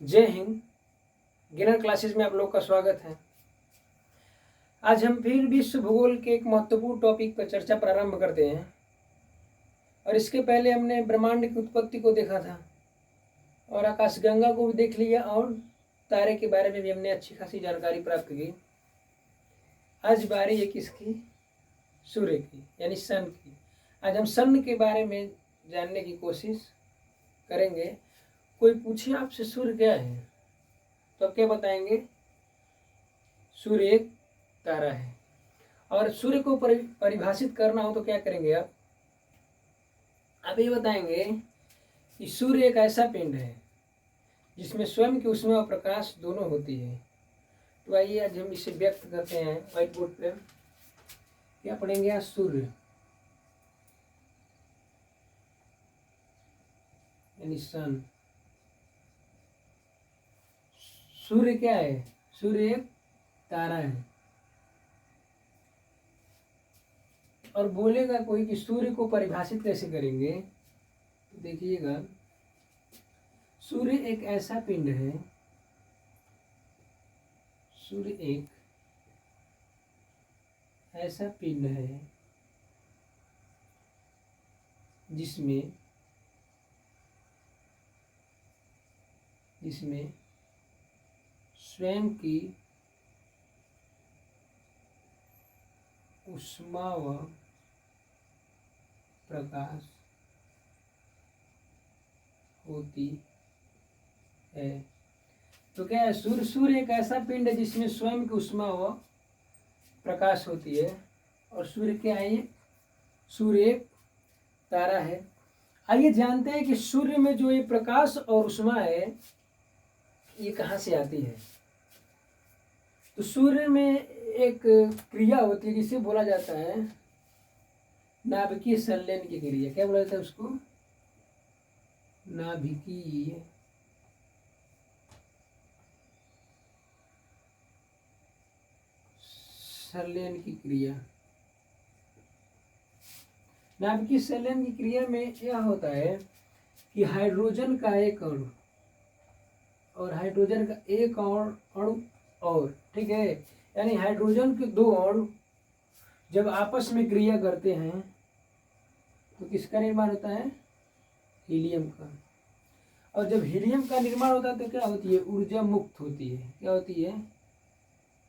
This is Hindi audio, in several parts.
जय हिंद। गिनर क्लासेस में आप लोग का स्वागत है। आज हम फिर विश्व भूगोल के एक महत्वपूर्ण टॉपिक पर चर्चा प्रारंभ करते हैं। और इसके पहले हमने ब्रह्मांड की उत्पत्ति को देखा था और आकाशगंगा को भी देख लिया और तारे के बारे में भी हमने अच्छी खासी जानकारी प्राप्त की। आज बारी है किसकी? सूर्य की, यानी सन की। आज हम सन के बारे में जानने की कोशिश करेंगे। कोई पूछे आपसे सूर्य क्या है तो आप क्या बताएंगे? सूर्य एक तारा है। और सूर्य को परिभाषित करना हो तो क्या करेंगे आप? आप ये बताएंगे कि सूर्य एक ऐसा पिंड है जिसमें स्वयं की ऊष्मा और प्रकाश दोनों होती है। तो आइए आज हम इसे व्यक्त करते हैं व्हाइट बोर्ड पे। क्या पढ़ेंगे आज? सूर्य यानी सन। सूर्य क्या है? सूर्य एक तारा है। और बोलेगा कोई कि सूर्य को परिभाषित कैसे करेंगे, तो देखिएगा, सूर्य एक ऐसा पिंड है, सूर्य एक ऐसा पिंड है जिसमें स्वयं की ऊष्मा व प्रकाश होती है। तो क्या है? सूर्य एक ऐसा पिंड है जिसमें स्वयं की ऊष्मा व प्रकाश होती है। और सूर्य क्या है? ये सूर्य एक तारा है। आइए जानते हैं कि सूर्य में जो ये प्रकाश और ऊष्मा है ये कहाँ से आती है। तो सूर्य में एक क्रिया होती है जिसे बोला जाता है नाभिकीय संलयन की क्रिया। क्या बोला जाता है उसको? नाभिकीय संलयन की क्रिया। नाभिकीय संलयन की क्रिया में यह होता है कि हाइड्रोजन का एक अणु और हाइड्रोजन का एक और अणु और, ठीक है, यानी हाइड्रोजन के दो अणु जब आपस में क्रिया करते हैं तो किसका निर्माण होता है? हीलियम का। और जब हीलियम का निर्माण होता है तो क्या होती है? ऊर्जा मुक्त होती है। क्या होती है?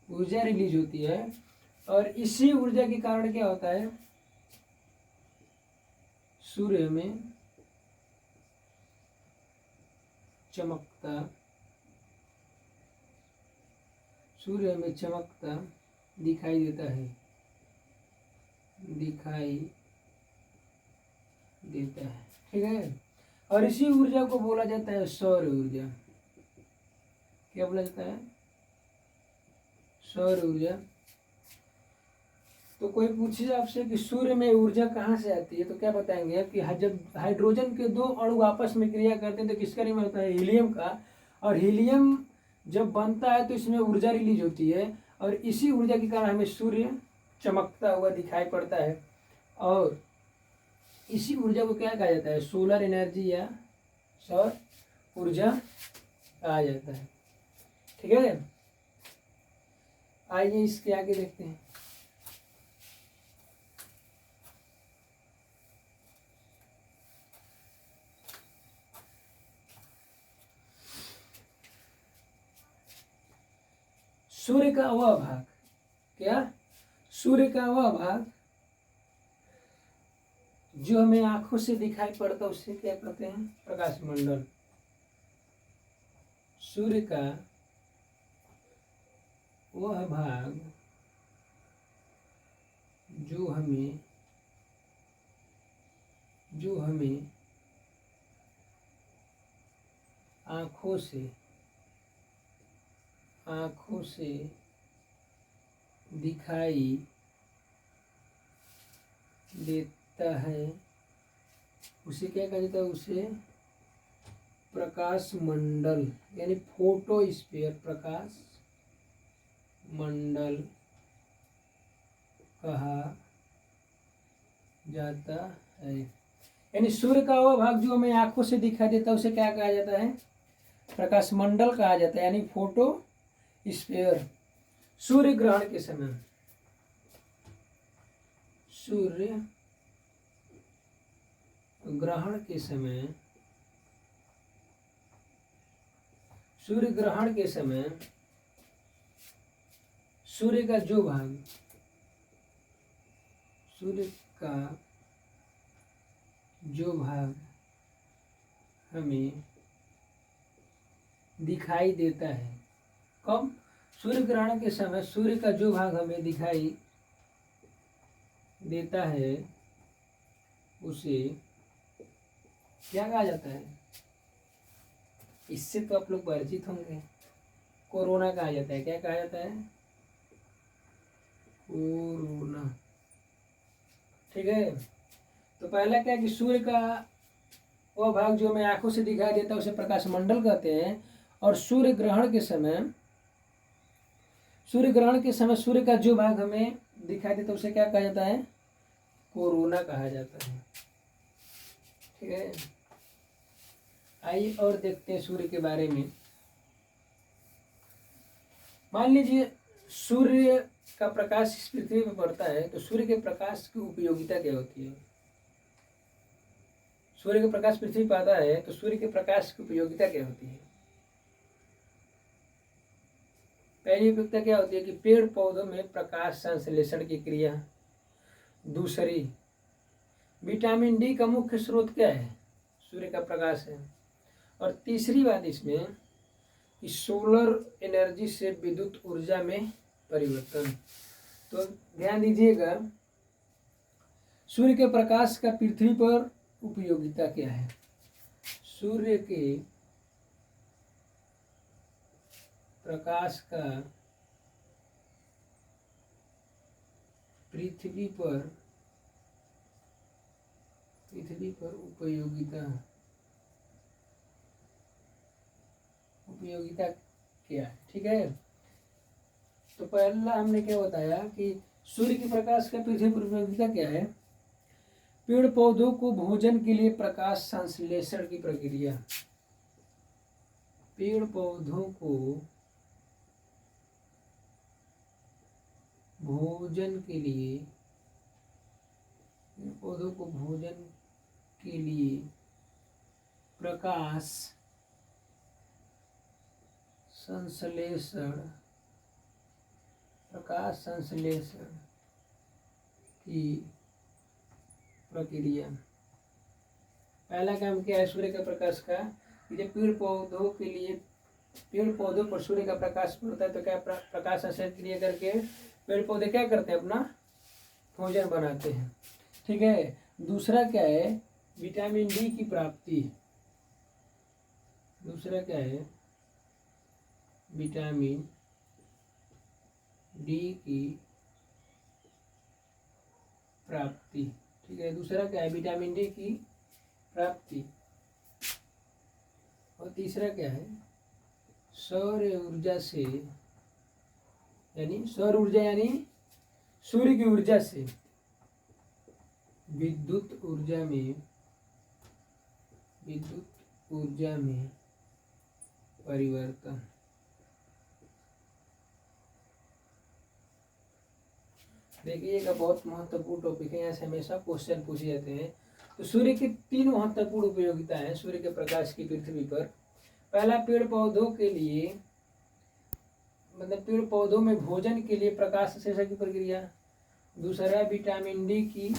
ऊर्जा रिलीज होती है। और इसी ऊर्जा के कारण क्या होता है? सूर्य में चमकता दिखाई देता है। ठीक है। और इसी ऊर्जा को बोला जाता है सौर ऊर्जा। क्या बोला जाता है? सौर ऊर्जा। तो कोई पूछे आपसे कि सूर्य में ऊर्जा कहाँ से आती है तो क्या बताएंगे आप कि जब हाइड्रोजन के दो अणु आपस में क्रिया करते हैं तो किसका निर्माण होता है? हीलियम का। और हीलियम जब बनता है तो इसमें ऊर्जा रिलीज होती है और इसी ऊर्जा के कारण हमें सूर्य चमकता हुआ दिखाई पड़ता है। और इसी ऊर्जा को क्या कहा जाता है? सोलर एनर्जी या सौर ऊर्जा कहा जाता है। ठीक है। आइए इसके आगे देखते हैं। सूर्य का वह भाग, क्या? सूर्य का वह भाग जो हमें आंखों से दिखाई पड़ता है उसे क्या कहते हैं? प्रकाश मंडल। सूर्य का वह भाग जो हमें आंखों से दिखाई देता है उसे क्या कहा जाता है? उसे प्रकाश मंडल यानी फोटोस्फीयर, प्रकाश मंडल कहा जाता है। यानी सूर्य का वह भाग जो हमें आंखों से दिखाई देता है उसे क्या कहा जाता है? प्रकाश मंडल कहा जाता है, यानी फोटो स्फीयर। सूर्य ग्रहण के समय, सूर्य ग्रहण के समय, सूर्य ग्रहण के समय सूर्य का जो भाग, सूर्य का जो भाग हमें दिखाई देता है, कब? सूर्य ग्रहण के समय सूर्य का जो भाग हमें दिखाई देता है उसे क्या कहा जाता है? इससे तो आप लोग परिचित होंगे, कोरोना कहा जाता है। क्या कहा जाता है? कोरोना। ठीक है, तो पहला क्या है कि सूर्य का वह भाग जो हमें आंखों से दिखाई देता है उसे प्रकाश मंडल कहते हैं। और सूर्य ग्रहण के समय, सूर्य ग्रहण के समय सूर्य का जो भाग हमें दिखाई देता है उसे क्या कहा जाता है? कोरोना कहा जाता है। ठीक है, आइए और देखते हैं सूर्य के बारे में। मान लीजिए सूर्य का प्रकाश इस पृथ्वी पर पड़ता है, तो सूर्य के प्रकाश की उपयोगिता क्या होती है? सूर्य का प्रकाश पृथ्वी पर आता है तो सूर्य के प्रकाश की उपयोगिता क्या होती है? पहली उपयोगिता क्या होती है कि पेड़ पौधों में प्रकाश संश्लेषण की क्रिया। दूसरी, विटामिन डी का मुख्य स्रोत क्या है? सूर्य का प्रकाश है। और तीसरी बात इसमें कि सोलर एनर्जी से विद्युत ऊर्जा में परिवर्तन। तो ध्यान दीजिएगा, सूर्य के प्रकाश का पृथ्वी पर उपयोगिता क्या है? सूर्य के प्रकाश का पृथ्वी पर उपयोगिता क्या है? ठीक है, तो पहला हमने क्या बताया कि सूर्य के प्रकाश का पृथ्वी पर उपयोगिता क्या है? पेड़ पौधों को भोजन के लिए प्रकाश संश्लेषण की प्रक्रिया। पेड़ पौधों को भोजन के लिए, पौधों को भोजन के लिए प्रकाश संश्लेषण की प्रक्रिया। पहला काम क्या है सूर्य के प्रकाश का? जब पेड़ पौधों के लिए, पेड़ पौधों पर सूर्य का प्रकाश पड़ता है तो क्या प्रकाश संश्लेषण क्रिया करके पेड़ पौधे क्या करते हैं? अपना भोजन बनाते हैं। ठीक है, दूसरा क्या है? विटामिन डी की प्राप्ति। दूसरा क्या है? विटामिन डी की प्राप्ति। ठीक है, दूसरा क्या है? विटामिन डी की प्राप्ति। और तीसरा क्या है? सौर ऊर्जा से, यानी सौर ऊर्जा यानी सूर्य की ऊर्जा से विद्युत ऊर्जा में परिवर्तन। देखिएगा, बहुत महत्वपूर्ण टॉपिक है, यहाँ से हमेशा क्वेश्चन पूछे जाते हैं। तो सूर्य की 3 महत्वपूर्ण उपयोगिता है सूर्य के प्रकाश की पृथ्वी पर। पहला, पेड़ पौधों के लिए, मतलब पेड़ पौधों में भोजन के लिए प्रकाश संश्लेषण की प्रक्रिया। दूसरा, विटामिन डी की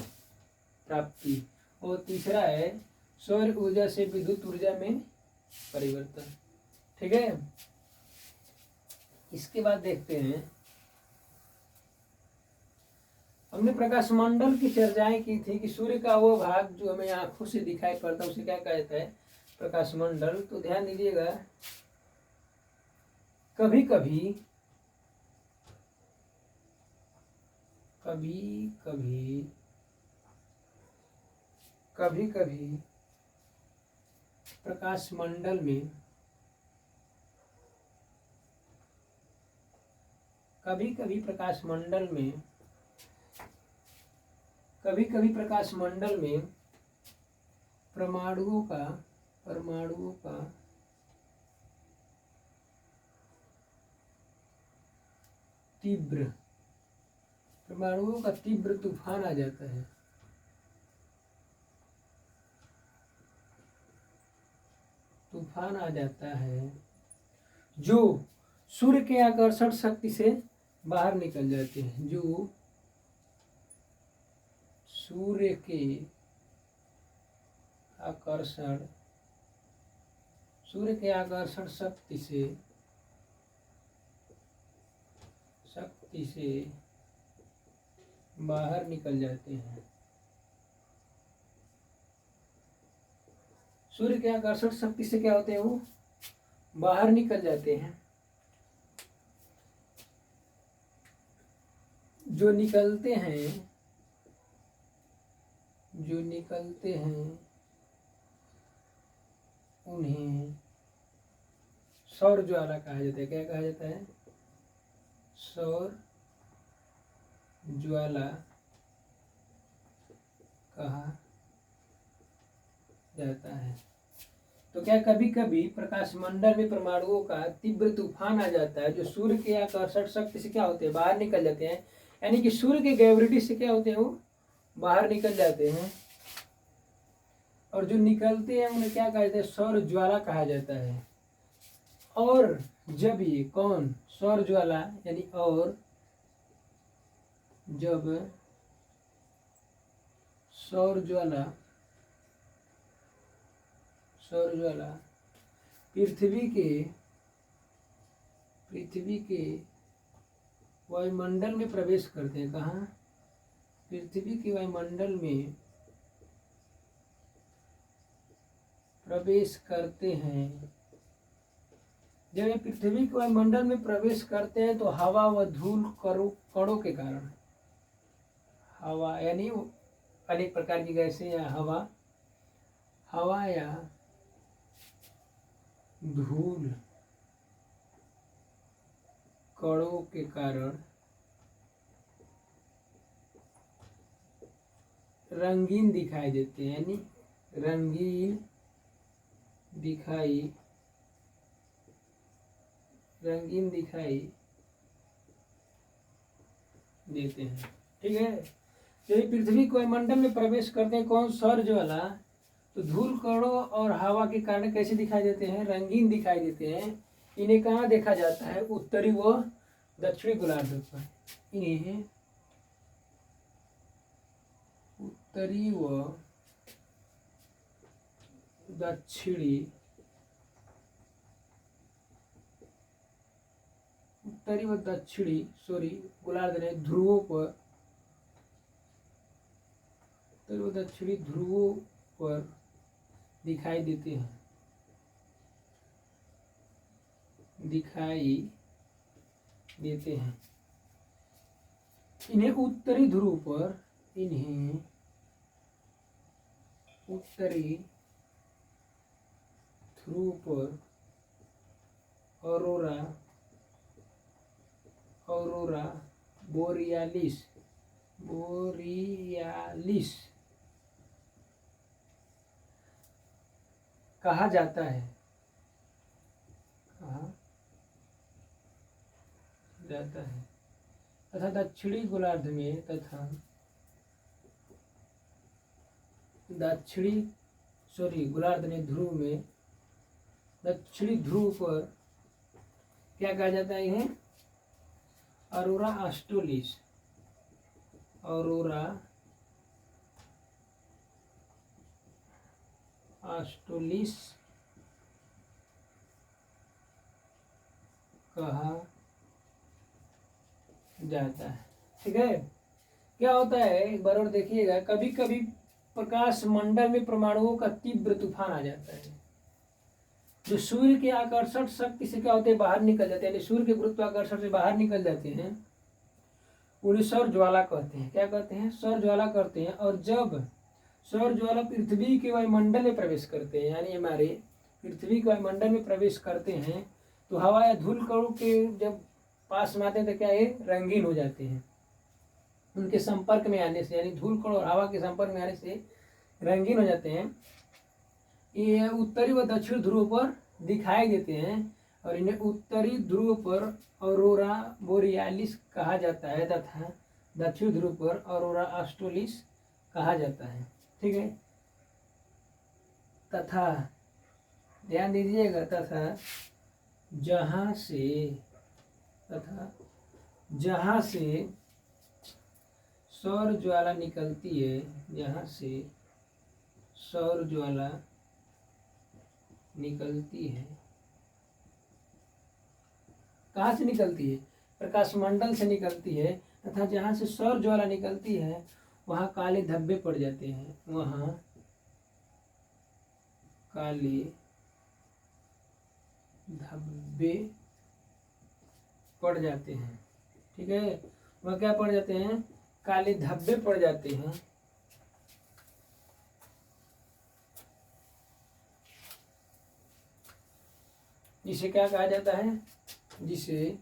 प्राप्ति। और तीसरा है सौर ऊर्जा से विद्युत ऊर्जा में परिवर्तन। ठीक है, इसके बाद देखते हैं, हमने प्रकाश मंडल की चर्चाएं की थी कि सूर्य का वो भाग जो हमें आंखों से दिखाई पड़ता है उसे क्या कहता है? प्रकाश मंडल। तो ध्यान दीजिएगा, कभी कभी प्रकाश मंडल में, प्रकाश मंडल में परमाणुओं का तीव्र, परमाणुओं का तीव्र तूफान आ जाता है। तूफान आ जाता है जो सूर्य के आकर्षण शक्ति से बाहर निकल जाते हैं, जो सूर्य के आकर्षण शक्ति से बाहर निकल जाते हैं। सूर्य के आकर्षण शक्ति से क्या होते हैं, वो बाहर निकल जाते हैं। जो निकलते हैं उन्हें सौर ज्वाला कहा जाता है। क्या कहा जाता है? सौर ज्वाला कहा जाता है। तो क्या कभी कभी प्रकाश मंडल में परमाणुओं का तीव्र तूफान आ जाता है, जो सूर्य के आकर्षण शक्ति से क्या होते हैं, बाहर निकल जाते हैं। यानी कि सूर्य के ग्रेविटी से क्या होते हैं, वो बाहर निकल जाते हैं। और जो निकलते हैं उन्हें क्या कहा जाता है? सौर ज्वाला कहा जाता है। और जब ये कौन सौर ज्वाला, यानी और जब सौर ज्वाला पृथ्वी के वायुमंडल में प्रवेश करते हैं। कहाँ? पृथ्वी के वायुमंडल में प्रवेश करते हैं। जब ये पृथ्वी के वायुमंडल में प्रवेश करते हैं तो हवा व धूल कणों के कारण, हवा यानी अनेक प्रकार की गैसें या हवा या धूल कणों के कारण रंगीन दिखाई देते हैं। यानी रंगीन दिखाई देते हैं। ठीक है। तो ये पृथ्वी को वायुमंडल में प्रवेश करते हैं कौन? सौर ज्वाला। तो धूल कणों और हवा के कारण कैसे दिखाई देते हैं? रंगीन दिखाई देते हैं। इन्हें कहाँ देखा जाता है? उत्तरी व दक्षिणी गोलार्ध पर। इन्हें उत्तरी व दक्षिणी गोलार्ध ने ध्रुवों पर, उत्तरी व दक्षिणी ध्रुवों पर दिखाई देते हैं। इन्हें उत्तरी ध्रुव पर ऑरोरा बोरियालिस कहा जाता है। तथा दक्षिणी गोलार्ध में गोलार्ध ने ध्रुव में दक्षिणी ध्रुव पर क्या कहा जाता है? इन्हें ऑरोरा ऑस्ट्रेलिस कहा जाता है। ठीक है। क्या होता है, एक बार और देखिएगा, कभी कभी प्रकाश मंडल में परमाणुओं का तीव्र तूफान आ जाता है, जो सूर्य के आकर्षण शक्ति से क्या होते हैं, बाहर निकल जाते हैं। सूर्य के गुरुत्वाकर्षण से बाहर निकल जाते हैं। उन्हें सौर ज्वाला कहते हैं। क्या कहते हैं? सौर ज्वाला करते हैं। और जब सौर ज्वाला पृथ्वी के वायुमंडल में प्रवेश करते हैं, यानी हमारे पृथ्वी के वायुमंडल में प्रवेश करते हैं, तो हवा या धूल कणों के जब पास में आते हैं तो क्या है, रंगीन हो जाते हैं। उनके संपर्क में आने से, यानी धूल कण और हवा के संपर्क में आने से रंगीन हो जाते हैं। ये उत्तरी व दक्षिण ध्रुव पर दिखाई देते हैं। और इन्हें उत्तरी ध्रुव पर ऑरोरा बोरियालिस कहा जाता है तथा दक्षिण ध्रुव पर ऑरोरा ऑस्ट्रेलिस कहा जाता है। ठीक है, तथा ध्यान दीजिएगा, तथा जहाँ से सौर ज्वाला निकलती है, जहाँ से सौर ज्वाला निकलती है, कहाँ से निकलती है? प्रकाशमंडल से निकलती है, तथा जहाँ से सौर ज्वाला निकलती है वहाँ काले धब्बे पड़ जाते हैं, वहाँ काले धब्बे पड़ जाते हैं। ठीक है, वह क्या पड़ जाते हैं? काले धब्बे पड़ जाते हैं। जिसे क्या कहा जाता है? जिसे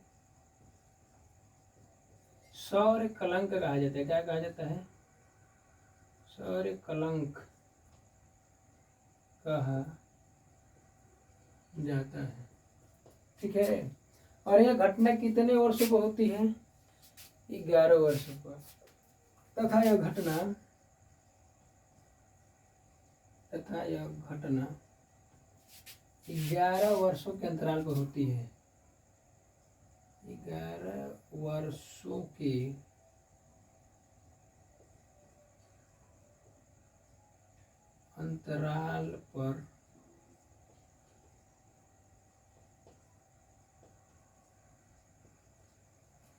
सौर कलंक कहा जाता है। क्या कहा जाता है? सौर कलंक कहा जाता है। ठीक है, और यह घटना कितने वर्षों पर होती है? 11 वर्षों पर। तथा यह घटना 11 वर्षों के अंतराल पर होती है। 11 वर्षों के अंतराल पर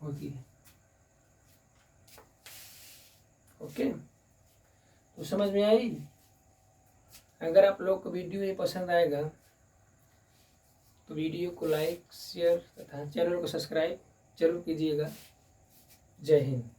होती है। ओके, तो समझ में आई? अगर आप लोग को वीडियो ये पसंद आएगा तो वीडियो को लाइक, शेयर तथा चैनल को सब्सक्राइब जरूर कीजिएगा। जय हिंद।